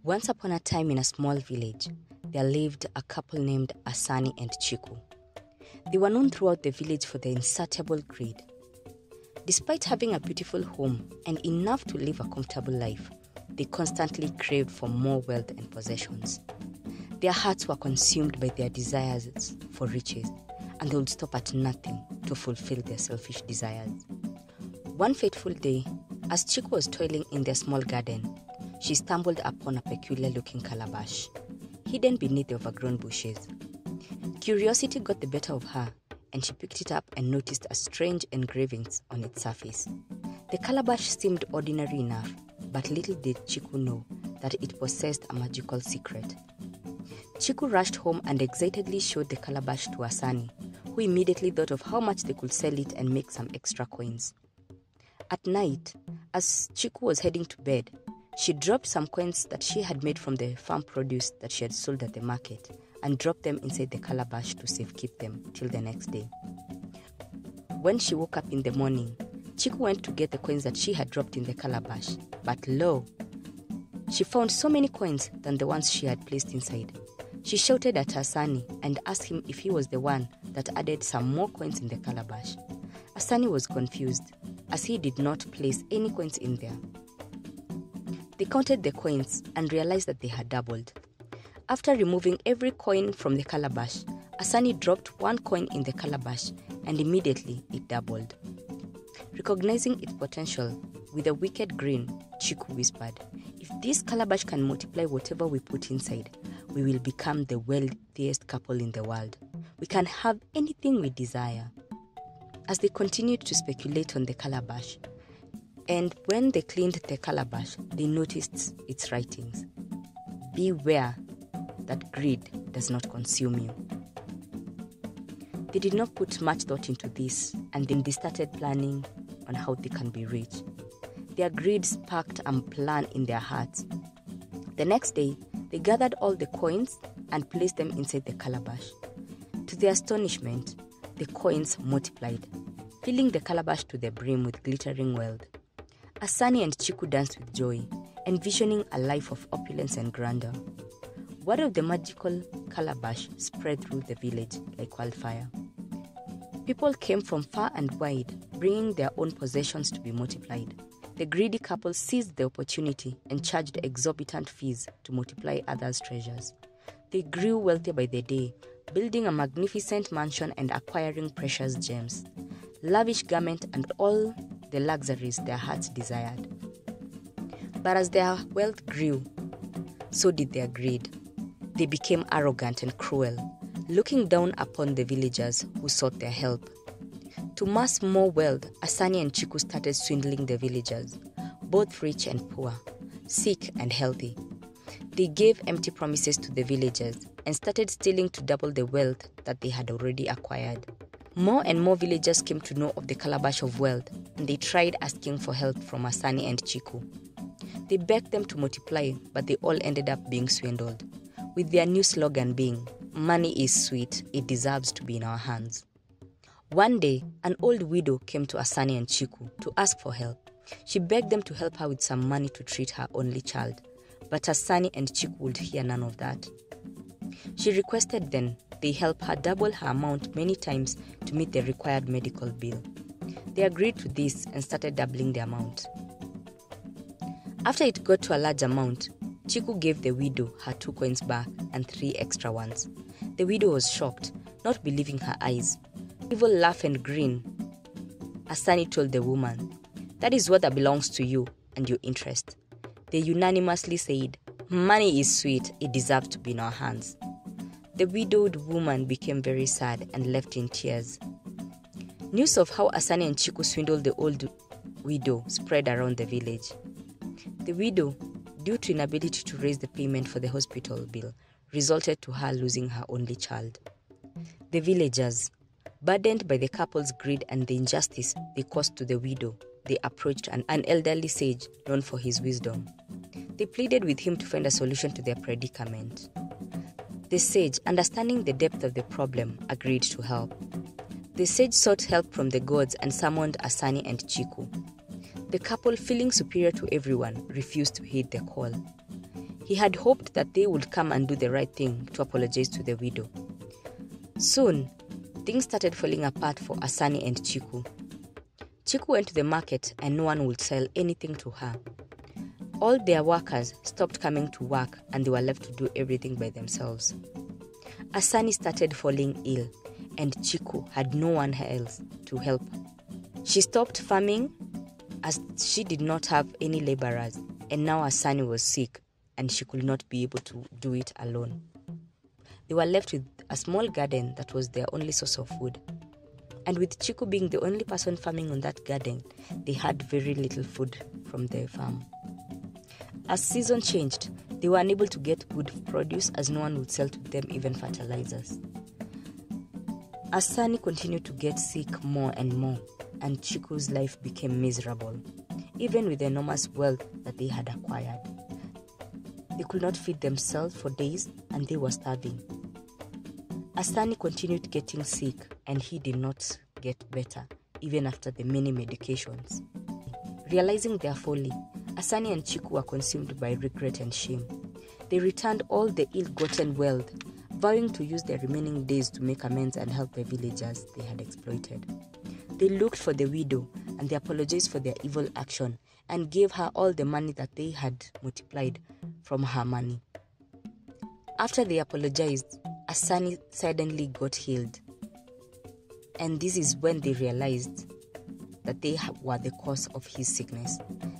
Once upon a time in a small village, there lived a couple named Asani and Chiku. They were known throughout the village for their insatiable greed. Despite having a beautiful home and enough to live a comfortable life, they constantly craved for more wealth and possessions. Their hearts were consumed by their desires for riches, and they would stop at nothing to fulfill their selfish desires. One fateful day, as Chiku was toiling in their small garden, she stumbled upon a peculiar-looking calabash, hidden beneath the overgrown bushes. Curiosity got the better of her, and she picked it up and noticed a strange engravings on its surface. The calabash seemed ordinary enough, but little did Chiku know that it possessed a magical secret. Chiku rushed home and excitedly showed the calabash to Asani, who immediately thought of how much they could sell it and make some extra coins. At night, as Chiku was heading to bed, she dropped some coins that she had made from the farm produce that she had sold at the market and dropped them inside the calabash to safekeep them till the next day. When she woke up in the morning, Chiku went to get the coins that she had dropped in the calabash, but lo! She found so many coins than the ones she had placed inside. She shouted at Asani and asked him if he was the one that added some more coins in the calabash. Asani was confused, as he did not place any coins in there. They counted the coins and realized that they had doubled. After removing every coin from the calabash, Asani dropped one coin in the calabash and immediately it doubled. Recognizing its potential, with a wicked grin, Chiku whispered, "If this calabash can multiply whatever we put inside, we will become the wealthiest couple in the world. We can have anything we desire." As they continued to speculate on the calabash, and when they cleaned the calabash, they noticed its writings. "Beware that greed does not consume you." They did not put much thought into this, and then they started planning on how they can be rich. Their greed sparked a plan in their hearts. The next day, they gathered all the coins and placed them inside the calabash. To their astonishment, the coins multiplied, filling the calabash to the brim with glittering wealth. Asani and Chiku danced with joy, envisioning a life of opulence and grandeur. Word of the magical calabash spread through the village like wildfire. People came from far and wide, bringing their own possessions to be multiplied. The greedy couple seized the opportunity and charged exorbitant fees to multiply others' treasures. They grew wealthy by the day, building a magnificent mansion and acquiring precious gems, lavish garments, and all the luxuries their hearts desired. But as their wealth grew, so did their greed. They became arrogant and cruel, looking down upon the villagers who sought their help. To amass more wealth, Asani and Chiku started swindling the villagers, both rich and poor, sick and healthy. They gave empty promises to the villagers and started stealing to double the wealth that they had already acquired. More and more villagers came to know of the calabash of wealth, and they tried asking for help from Asani and Chiku. They begged them to multiply, but they all ended up being swindled, with their new slogan being, "Money is sweet, it deserves to be in our hands." One day, an old widow came to Asani and Chiku to ask for help. She begged them to help her with some money to treat her only child, but Asani and Chiku would hear none of that. She requested then they help her double her amount many times to meet the required medical bill. They agreed to this and started doubling the amount. After it got to a large amount, Chiku gave the widow her 2 coins back and 3 extra ones. The widow was shocked, not believing her eyes. Evil laugh and grin. Asani told the woman, "That is what belongs to you and your interest." They unanimously said, "Money is sweet, it deserves to be in our hands." The widowed woman became very sad and left in tears. News of how Asani and Chiku swindled the old widow spread around the village. The widow, due to inability to raise the payment for the hospital bill, resulted to her losing her only child. The villagers, burdened by the couple's greed and the injustice they caused to the widow, they approached an elderly sage known for his wisdom. They pleaded with him to find a solution to their predicament. The sage, understanding the depth of the problem, agreed to help. The sage sought help from the gods and summoned Asani and Chiku. The couple, feeling superior to everyone, refused to heed the call. He had hoped that they would come and do the right thing to apologize to the widow. Soon, things started falling apart for Asani and Chiku. Chiku went to the market and no one would sell anything to her. All their workers stopped coming to work and they were left to do everything by themselves. Asani started falling ill and Chiku had no one else to help. She stopped farming as she did not have any laborers, and now Asani was sick and she could not be able to do it alone. They were left with a small garden that was their only source of food. And with Chiku being the only person farming on that garden, they had very little food from their farm. As season changed, they were unable to get good produce as no one would sell to them even fertilizers. Asani continued to get sick more and more, and Chiku's life became miserable, even with the enormous wealth that they had acquired. They could not feed themselves for days and they were starving. Asani continued getting sick and he did not get better, even after the many medications. Realizing their folly, Asani and Chiku were consumed by regret and shame. They returned all the ill-gotten wealth, vowing to use their remaining days to make amends and help the villagers they had exploited. They looked for the widow and they apologized for their evil action and gave her all the money that they had multiplied from her money. After they apologized, Asani suddenly got healed. And this is when they realized that they were the cause of his sickness.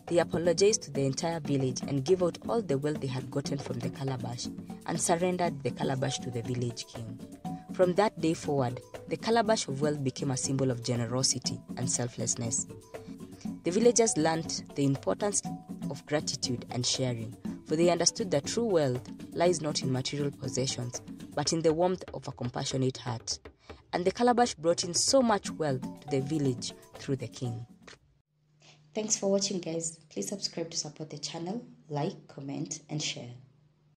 They apologized to the entire village and gave out all the wealth they had gotten from the calabash and surrendered the calabash to the village king. From that day forward, the calabash of wealth became a symbol of generosity and selflessness. The villagers learned the importance of gratitude and sharing, for they understood that true wealth lies not in material possessions, but in the warmth of a compassionate heart. And the calabash brought in so much wealth to the village through the king. Thanks for watching, guys. Please subscribe to support the channel, like, comment, and share.